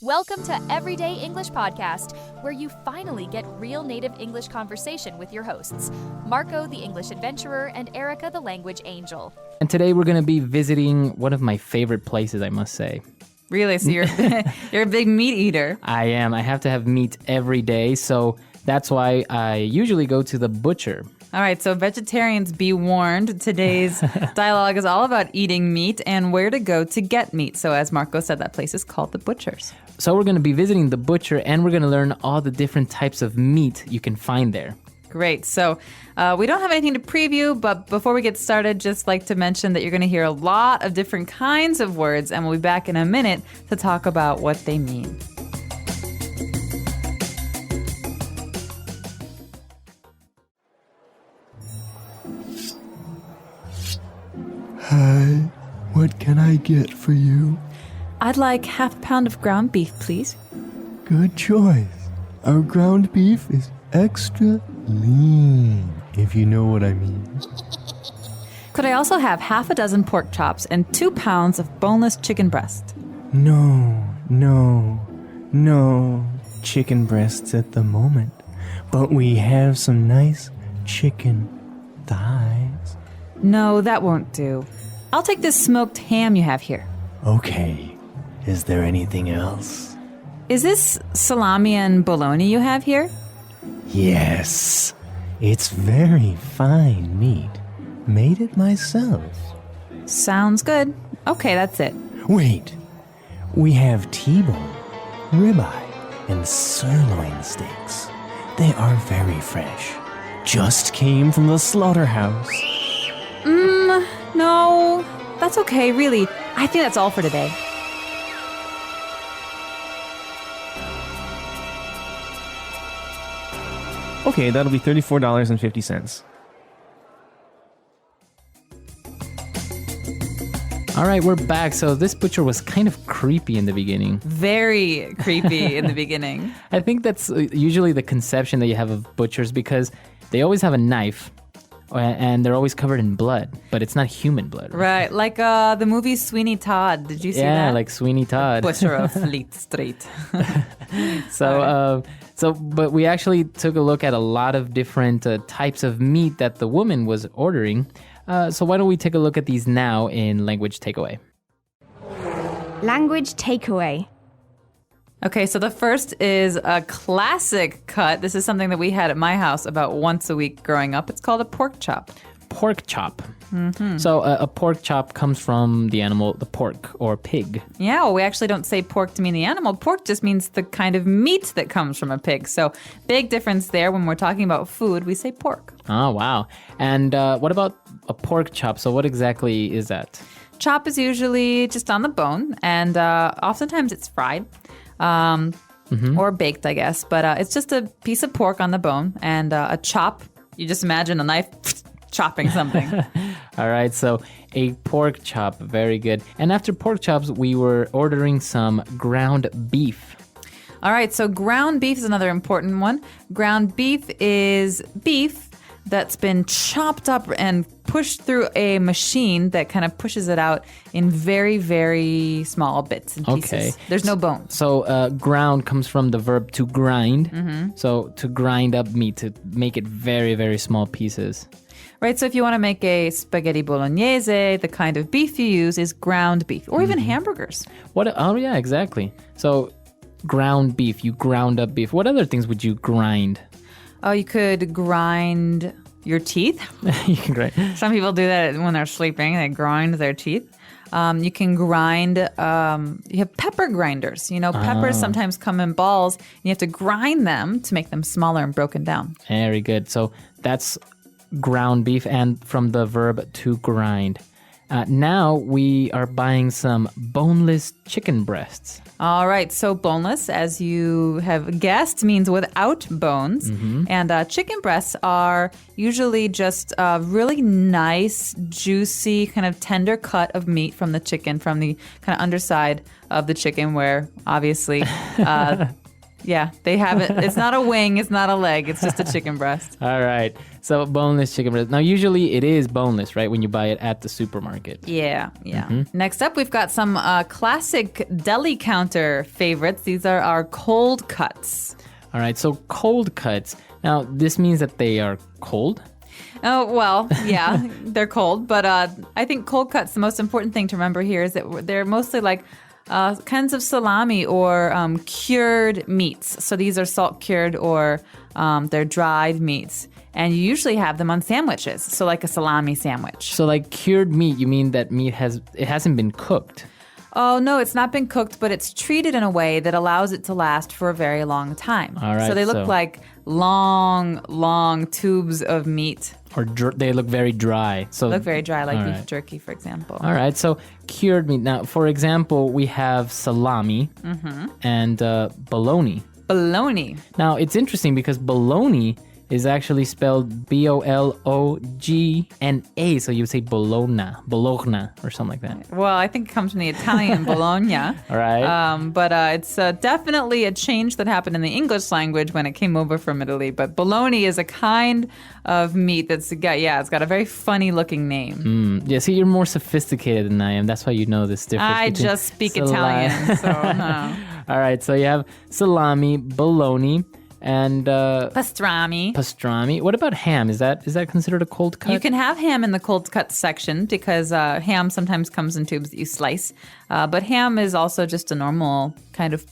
Welcome to Everyday English Podcast, where you finally get real native English conversation with your hosts, Marco the English Adventurer and Erica the Language Angel. And today we're going to be visiting one of my favorite places, I must say. Really? So you're a big meat eater. I am. I have to have meat every day, so that's why I usually go to the butcher. All right, so vegetarians, be warned. Today's dialogue is all about eating meat and where to go to get meat. So as Marco said, that place is called the Butcher's. So we're going to be visiting the butcher, and we're going to learn all the different types of meat you can find there. Great. So we don't have anything to preview, but before we get started, just like to mention that you're going to hear a lot of different kinds of words, and we'll be back in a minute to talk about what they mean. Hi, what can I get for you? I'd like half a pound of ground beef, please. Good choice. Our ground beef is extra lean, if you know what I mean. Could I also have half a dozen pork chops and 2 pounds of boneless chicken breast? No chicken breasts at the moment, but we have some nice chicken thighs. No, that won't do. I'll take this smoked ham you have here. Okay, is there anything else? Is this salami and bologna you have here? Yes, it's very fine meat. Made it myself. Sounds good. Okay, that's it. Wait, we have T-bone, ribeye, and sirloin steaks. They are very fresh. Just came from the slaughterhouse. No, that's okay, really. I think that's all for today. Okay, that'll be $34.50. All right, we're back. So this butcher was kind of creepy in the beginning. Very creepy in the beginning. I think that's usually the conception that you have of butchers because they always have a knife and they're always covered in blood, but it's not human blood. Right, like the movie Sweeney Todd. Did you see that? Yeah, like Sweeney Todd. Butcher of Fleet Street. But we actually took a look at a lot of different types of meat that the woman was ordering. So why don't we take a look at these now in Language Takeaway? Language Takeaway. Okay, so the first is a classic cut. This is something that we had at my house about once a week growing up. It's called a pork chop. Pork chop. Mm-hmm. So a pork chop comes from the animal, the pork or pig. Yeah, well, we actually don't say pork to mean the animal. Pork just means the kind of meat that comes from a pig. So big difference there. When we're talking about food, we say pork. Oh, wow. And what about a pork chop? So what exactly is that? Chop is usually just on the bone, and oftentimes it's fried. Or baked, I guess. But it's just a piece of pork on the bone, and a chop. You just imagine a knife chopping something. All right, so a pork chop, very good. And after pork chops, we were ordering some ground beef. All right, so ground beef is another important one. Ground beef is beef that's been chopped up and pushed through a machine that kind of pushes it out in very, very small bits and pieces. Okay. There's no bones. So ground comes from the verb to grind. Mm-hmm. So to grind up meat, to make it very, very small pieces. Right, so if you want to make a spaghetti bolognese, the kind of beef you use is ground beef, or even hamburgers. Oh, yeah, exactly. So ground beef, you ground up beef. What other things would you grind? Oh, you could grind your teeth. You can grind. Some people do that when they're sleeping. They grind their teeth. You can grind, you have pepper grinders. You know, peppers sometimes come in balls. And you have to grind them to make them smaller and broken down. Very good. So that's ground beef and from the verb to grind. Now we are buying some boneless chicken breasts. All right, so boneless, as you have guessed, means without bones. Mm-hmm. And chicken breasts are usually just a really nice, juicy, kind of tender cut of meat from the chicken, from the kind of underside of the chicken where obviously Yeah, they have it. It's not a wing. It's not a leg. It's just a chicken breast. All right. So boneless chicken breast. Now, usually it is boneless, right? When you buy it at the supermarket. Yeah. Next up, we've got some classic deli counter favorites. These are our cold cuts. All right. So cold cuts. Now, this means that they are cold. Oh, well, yeah, they're cold. But I think cold cuts, the most important thing to remember here is that they're mostly like kinds of salami or cured meats. So these are salt cured or they're dried meats. And you usually have them on sandwiches. So like a salami sandwich. So like cured meat, you mean that meat hasn't been cooked? Oh, no, it's not been cooked, but it's treated in a way that allows it to last for a very long time. All right, so they look like long tubes of meat. Or they look very dry. So Look very dry, like all beef right. jerky, for example. All right, so cured meat. Now, for example, we have salami and bologna. Bologna. Now, it's interesting because bologna is actually spelled B-O-L-O-G-N-A. So you would say bologna or something like that. Well, I think it comes from the Italian bologna. All right. But it's definitely a change that happened in the English language when it came over from Italy. But bologna is a kind of meat it's got a very funny looking name. Yeah, see, you're more sophisticated than I am. That's why you know this difference. I between just speak salami. Italian, so no. All right, so you have salami, bologna, and Pastrami. What about ham? Is that considered a cold cut? You can have ham in the cold cut section because ham sometimes comes in tubes that you slice. But ham is also just a normal kind of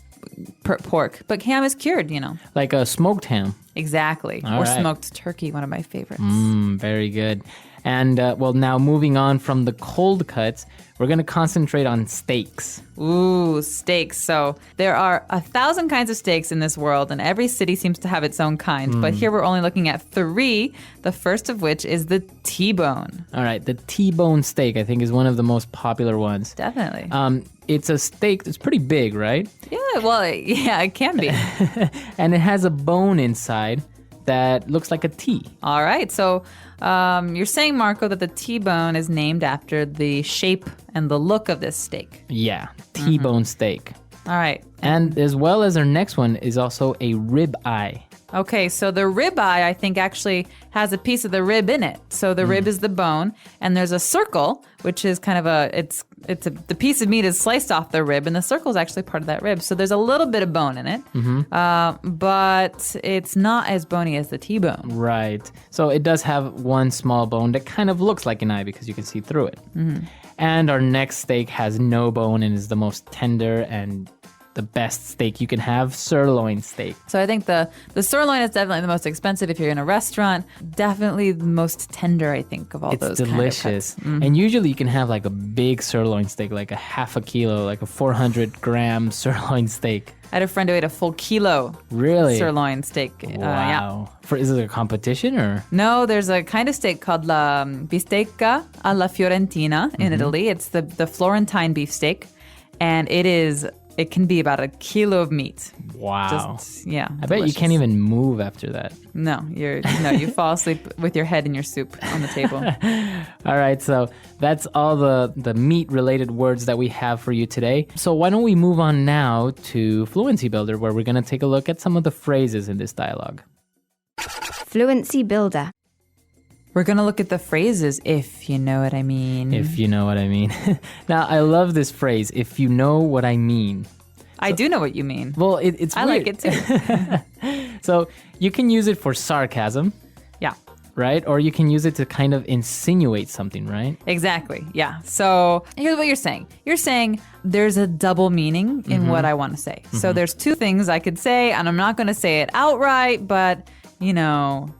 pork. But ham is cured, Like a smoked ham. Exactly. All or right. smoked turkey, one of my favorites. Very good. And now moving on from the cold cuts, we're going to concentrate on steaks. Ooh, steaks. So there are 1,000 kinds of steaks in this world, and every city seems to have its own kind. But here we're only looking at 3, the first of which is the T-bone. All right, the T-bone steak, I think, is one of the most popular ones. Definitely. It's a steak that's pretty big, right? Yeah, well, yeah, it can be. And it has a bone inside that looks like a T. All right. So you're saying, Marco, that the T-bone is named after the shape and the look of this steak. Yeah, T-bone steak. All right. And as well as our next one is also a rib eye. Okay, so the rib eye, I think, actually has a piece of the rib in it. So the rib is the bone, and there's a circle, which is kind of the piece of meat is sliced off the rib, and the circle is actually part of that rib. So there's a little bit of bone in it, but it's not as bony as the T-bone. Right. So it does have one small bone that kind of looks like an eye because you can see through it. And our next steak has no bone and is the most tender and the best steak you can have, sirloin steak. So I think the sirloin is definitely the most expensive if you're in a restaurant. Definitely the most tender, I think, of all those delicious. kind of cuts. And usually you can have like a big sirloin steak, like a half a kilo, like a 400-gram sirloin steak. I had a friend who ate a full kilo Really? sirloin steak. Wow. Is it a competition or? No, there's a kind of steak called la bistecca alla fiorentina in Italy. It's the Florentine beef steak, and it can be about a kilo of meat. Wow. Yeah. I bet you can't even move after that. No, you fall asleep with your head in your soup on the table. All right, so that's all the meat-related words that we have for you today. So why don't we move on now to Fluency Builder, where we're going to take a look at some of the phrases in this dialogue. Fluency Builder. We're going to look at the phrases, if you know what I mean. If you know what I mean. Now, I love this phrase, if you know what I mean. I do know what you mean. Well, it's I weird. like it too. So you can use it for sarcasm, Yeah. right? Or you can use it to kind of insinuate something, right? Exactly. Yeah. So here's what you're saying. You're saying there's a double meaning in what I want to say. So there's 2 things I could say, and I'm not going to say it outright, but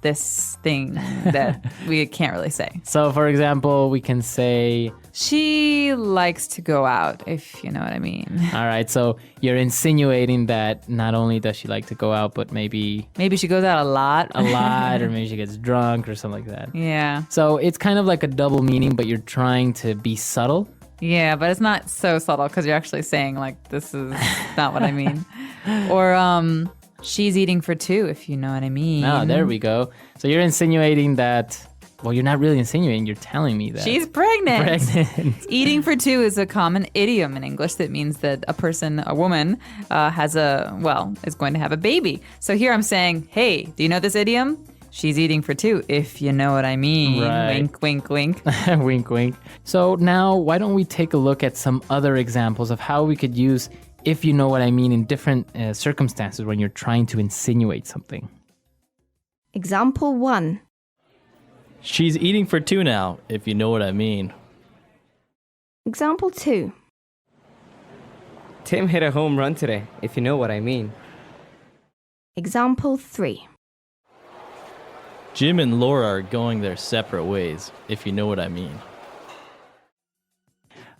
this thing that we can't really say. So, for example, we can say, She likes to go out, if you know what I mean. all right, so you're insinuating that not only does she like to go out, but maybe Maybe she goes out a lot. a lot, or maybe she gets drunk or something like that. Yeah. So it's kind of like a double meaning, but you're trying to be subtle. Yeah, but it's not so subtle because you're actually saying, like, this is not what I mean. Or, she's eating for 2, if you know what I mean. Oh, there we go. So you're insinuating that Well, you're not really insinuating. You're telling me that. She's pregnant. Eating for two is a common idiom in English that means that a woman, is going to have a baby. So here I'm saying, hey, do you know this idiom? She's eating for two, if you know what I mean. Right. Wink, wink, wink. Wink, wink. So now, why don't we take a look at some other examples of how we could use if you know what I mean in different circumstances when you're trying to insinuate something. Example 1. She's eating for two now, if you know what I mean. Example 2. Tim hit a home run today, if you know what I mean. Example 3. Jim and Laura are going their separate ways, if you know what I mean.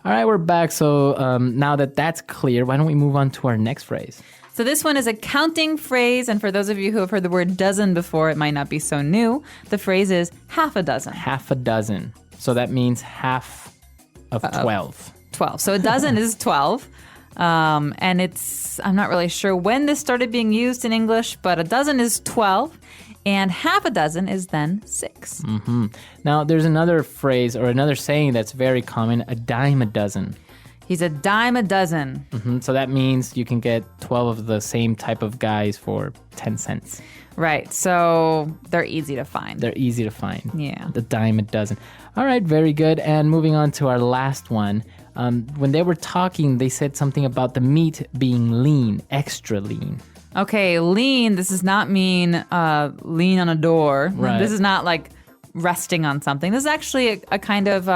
All right, we're back. So now that that's clear, why don't we move on to our next phrase? So this one is a counting phrase, and for those of you who have heard the word dozen before, it might not be so new. The phrase is half a dozen. Half a dozen. So that means half of 12. 12. So a dozen is 12. And I'm not really sure when this started being used in English, but a dozen is 12. And half a dozen is then 6. Mm-hmm. Now, there's another phrase or another saying that's very common, a dime a dozen. He's a dime a dozen. Mm-hmm. So that means you can get 12 of the same type of guys for 10 cents. Right. So they're easy to find. They're easy to find. Yeah. The dime a dozen. All right, very good. And moving on to our last one. When they were talking, they said something about the meat being lean, extra lean. Okay, lean, this does not mean lean on a door. Right. This is not like resting on something. This is actually a kind of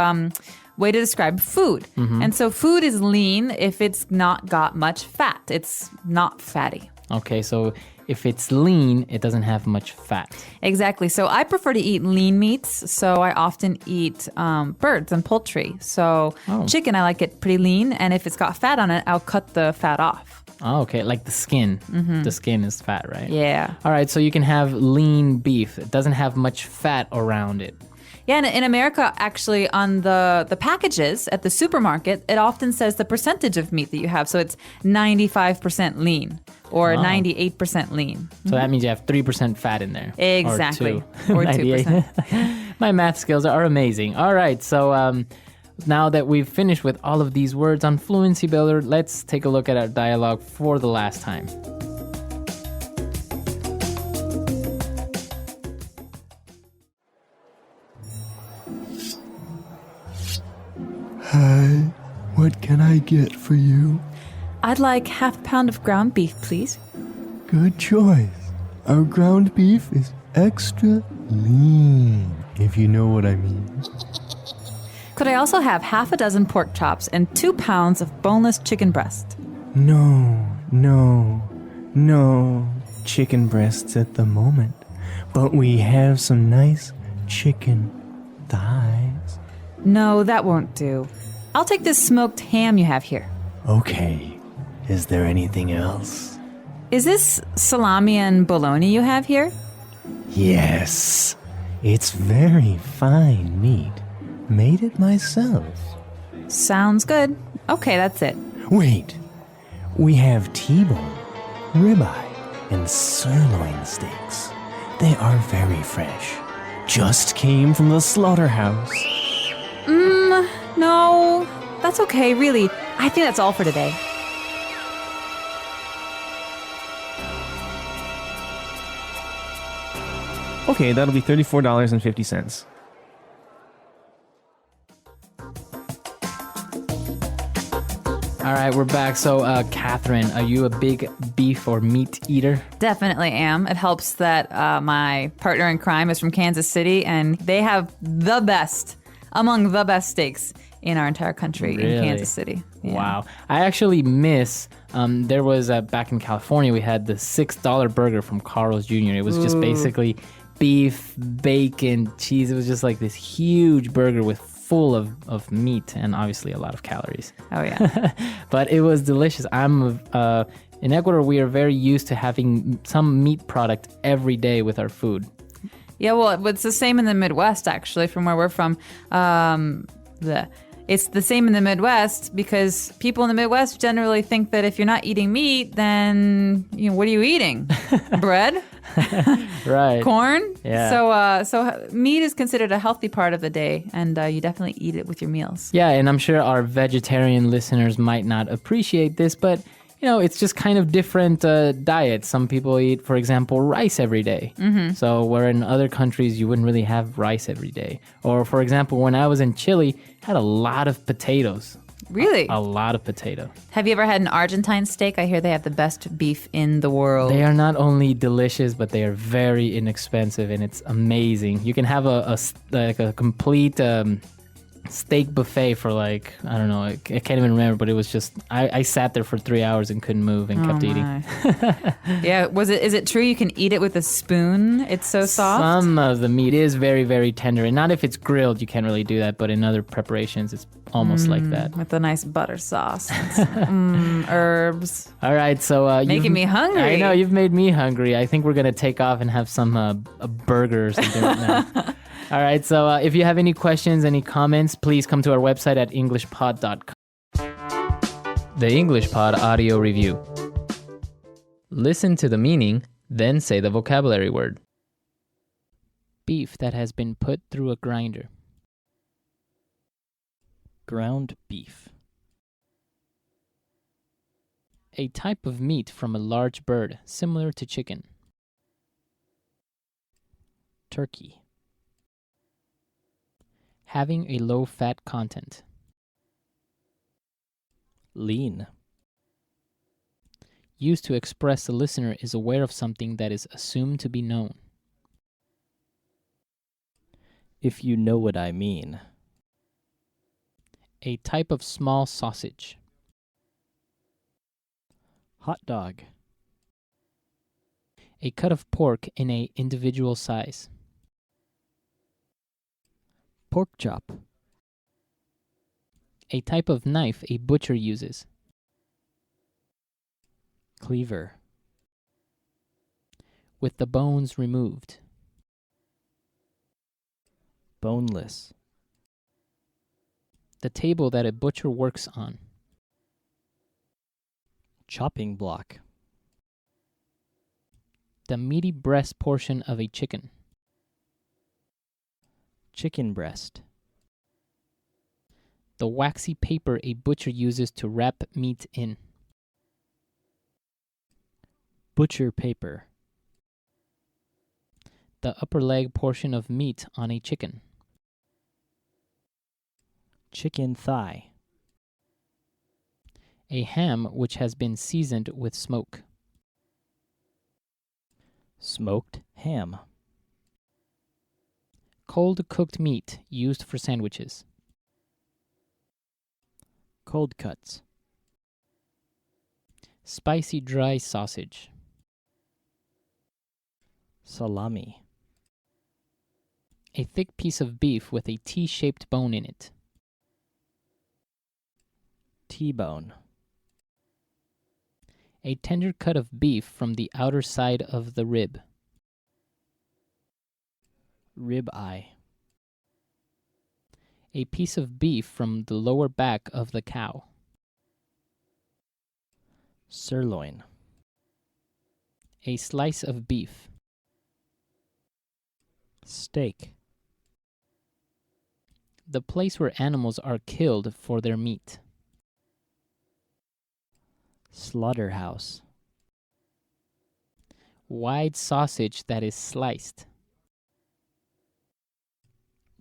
way to describe food. Mm-hmm. And so food is lean if it's not got much fat. It's not fatty. Okay, so if it's lean, it doesn't have much fat. Exactly. So I prefer to eat lean meats. So I often eat birds and poultry. So chicken, I like it pretty lean. And if it's got fat on it, I'll cut the fat off. Oh, okay. Like the skin. Mm-hmm. The skin is fat, right? Yeah. All right. So you can have lean beef. It doesn't have much fat around it. Yeah, and in America, actually, on the packages at the supermarket, it often says the percentage of meat that you have. So it's 95% lean or 98% lean. So that means you have 3% fat in there. Exactly. Or 2%. My math skills are amazing. All right. So now that we've finished with all of these words on Fluency Builder, let's take a look at our dialogue for the last time. Hi, what can I get for you? I'd like half a pound of ground beef, please. Good choice. Our ground beef is extra lean, if you know what I mean. Could I also have half a dozen pork chops and 2 pounds of boneless chicken breast? No chicken breasts at the moment, but we have some nice chicken thighs. No, that won't do. I'll take this smoked ham you have here. Okay, is there anything else? Is this salami and bologna you have here? Yes, it's very fine meat. Made it myself. Sounds good. Okay, that's it. Wait, we have T-bone, ribeye, and sirloin steaks. They are very fresh. Just came from the slaughterhouse. No, that's okay, really. I think that's all for today. Okay, that'll be $34.50. All right, we're back. So, Catherine, are you a big beef or meat eater? Definitely am. It helps that my partner in crime is from Kansas City, and they have among the best steaks in our entire country in Kansas City. Yeah. Wow. I actually miss, there was, back in California, we had the $6 burger from Carl's Jr. It was just basically beef, bacon, cheese. It was just like this huge burger with full of meat and obviously a lot of calories. Oh, yeah. But it was delicious. In Ecuador, we are very used to having some meat product every day with our food. Yeah, well, it's the same in the Midwest, actually, from where we're from. It's the same in the Midwest because people in the Midwest generally think that if you're not eating meat, then what are you eating? Bread? Right. Corn? Yeah. So meat is considered a healthy part of the day, and you definitely eat it with your meals. Yeah, and I'm sure our vegetarian listeners might not appreciate this, but it's just kind of different diets. Some people eat, for example, rice every day. Mm-hmm. So where in other countries you wouldn't really have rice every day. Or for example, when I was in Chile, I had a lot of potatoes. Really? A lot of potato. Have you ever had an Argentine steak? I hear they have the best beef in the world. They are not only delicious, but they are very inexpensive, and it's amazing. You can have a complete steak buffet for I don't know, I can't even remember, but it was just, I sat there for 3 hours and couldn't move and kept eating. Yeah, is it true you can eat it with a spoon? It's so soft? Some of the meat is very, very tender, and not if it's grilled, you can't really do that, but in other preparations, it's almost like that. With a nice butter sauce and herbs. All right, so Making me hungry. I know, you've made me hungry. I think we're going to take off and have some a burger or something right now. All right, so if you have any questions, any comments, please come to our website at englishpod.com. The English Pod Audio Review. Listen to the meaning, then say the vocabulary word. Beef that has been put through a grinder. Ground beef. A type of meat from a large bird, similar to chicken. Turkey. Having a low fat content. Lean. Used to express the listener is aware of something that is assumed to be known. If you know what I mean. A type of small sausage. Hot dog. A cut of pork in a individual size. Pork chop. A type of knife a butcher uses. Cleaver. With the bones removed. Boneless. The table that a butcher works on. Chopping block. The meaty breast portion of a chicken. Chicken breast. The waxy paper a butcher uses to wrap meat in. Butcher paper. The upper leg portion of meat on a chicken. Chicken thigh. A ham which has been seasoned with smoke. Smoked ham. Cold cooked meat used for sandwiches. Cold cuts. Spicy dry sausage. Salami. A thick piece of beef with a T-shaped bone in it. T-bone. A tender cut of beef from the outer side of the rib. Rib eye. A piece of beef from the lower back of the cow. Sirloin. A slice of beef. Steak. The place where animals are killed for their meat. Slaughterhouse. Wide sausage that is sliced.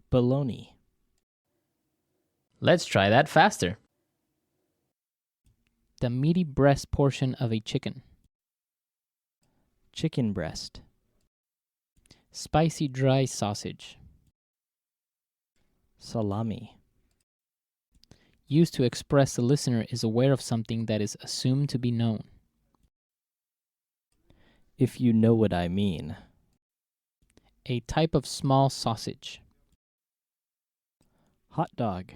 Bologna. Let's try that faster. The meaty breast portion of a chicken. Chicken breast. Spicy dry sausage. Salami. Used to express the listener is aware of something that is assumed to be known. If you know what I mean. A type of small sausage. Hot dog.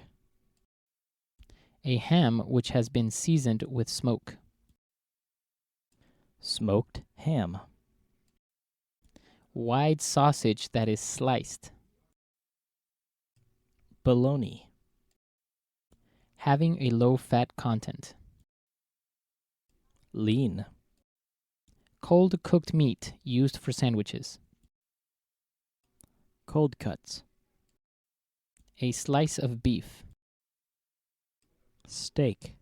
A ham which has been seasoned with smoke. Smoked ham. Wide sausage that is sliced. Bologna. Having a low fat content. Lean. Cold cooked meat used for sandwiches. Cold cuts. A slice of beef. Steak.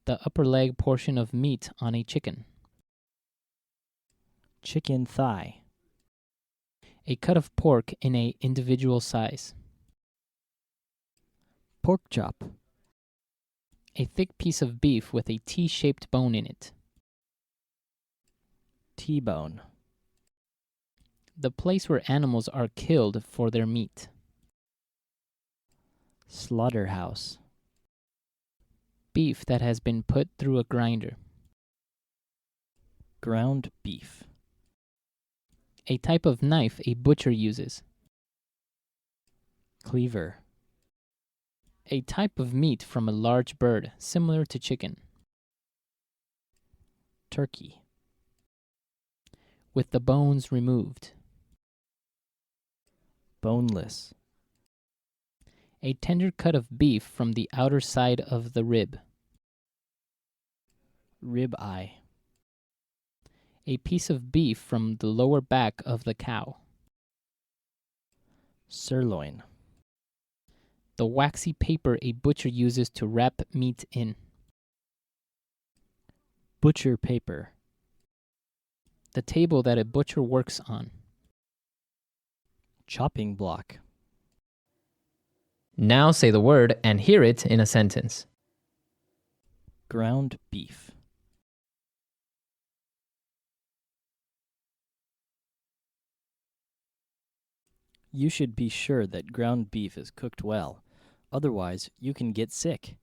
The upper leg portion of meat on a chicken. Chicken thigh. A cut of pork in a individual size. Pork chop. A thick piece of beef with a T-shaped bone in it. T-bone. The place where animals are killed for their meat. Slaughterhouse. Beef that has been put through a grinder. Ground beef. A type of knife a butcher uses. Cleaver. A type of meat from a large bird, similar to chicken. Turkey. With the bones removed. Boneless. A tender cut of beef from the outer side of the rib. Rib eye. A piece of beef from the lower back of the cow. Sirloin. The waxy paper a butcher uses to wrap meat in. Butcher paper. The table that a butcher works on. Chopping block. Now say the word and hear it in a sentence. Ground beef. You should be sure that ground beef is cooked well. Otherwise, you can get sick.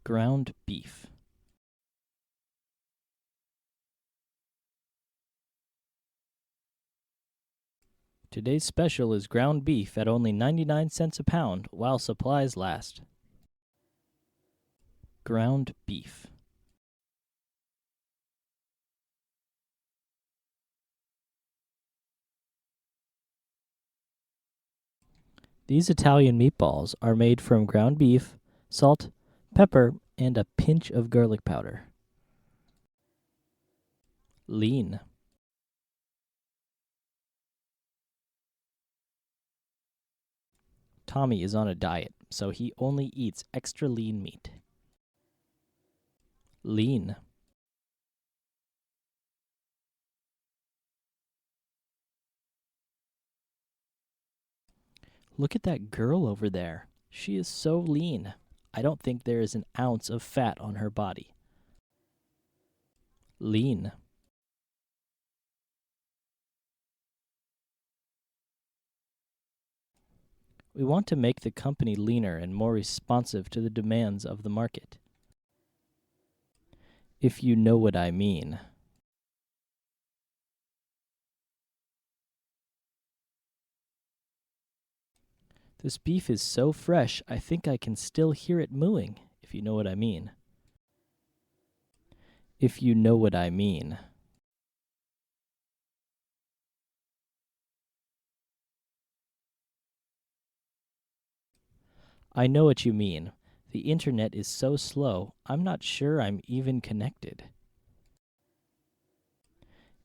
Ground beef. Today's special is ground beef at only 99 cents a pound while supplies last. Ground beef. These Italian meatballs are made from ground beef, salt, pepper, and a pinch of garlic powder. Lean. Tommy is on a diet, so he only eats extra lean meat. Lean. Look at that girl over there. She is so lean. I don't think there is an ounce of fat on her body. Lean. We want to make the company leaner and more responsive to the demands of the market. If you know what I mean. This beef is so fresh, I think I can still hear it mooing, if you know what I mean. If you know what I mean. I know what you mean. The internet is so slow, I'm not sure I'm even connected.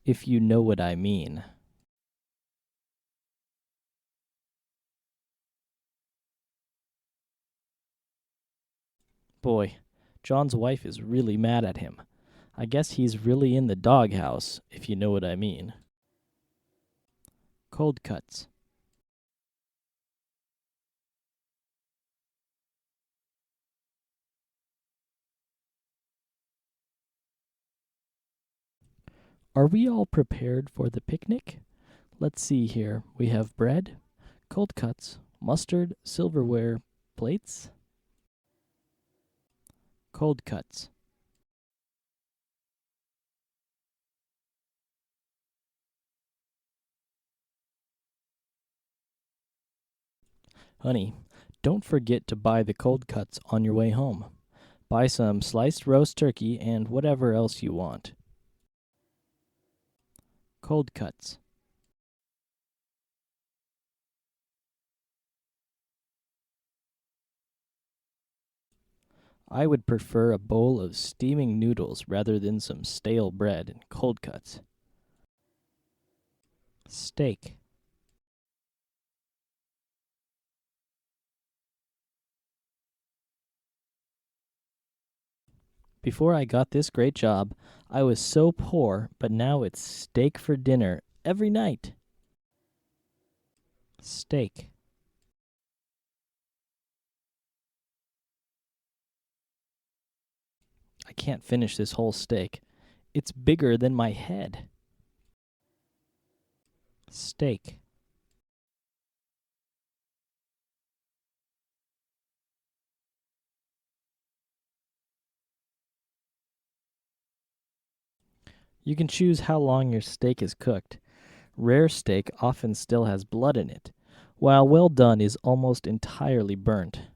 If you know what I mean. Boy, John's wife is really mad at him. I guess he's really in the doghouse, if you know what I mean. Cold cuts. Are we all prepared for the picnic? Let's see here. We have bread, cold cuts, mustard, silverware, plates. Cold cuts. Honey, don't forget to buy the cold cuts on your way home. Buy some sliced roast turkey and whatever else you want. Cold cuts. I would prefer a bowl of steaming noodles rather than some stale bread and cold cuts. Steak. Before I got this great job, I was so poor, but now it's steak for dinner every night. Steak. I can't finish this whole steak. It's bigger than my head. Steak. You can choose how long your steak is cooked. Rare steak often still has blood in it, while well done is almost entirely burnt.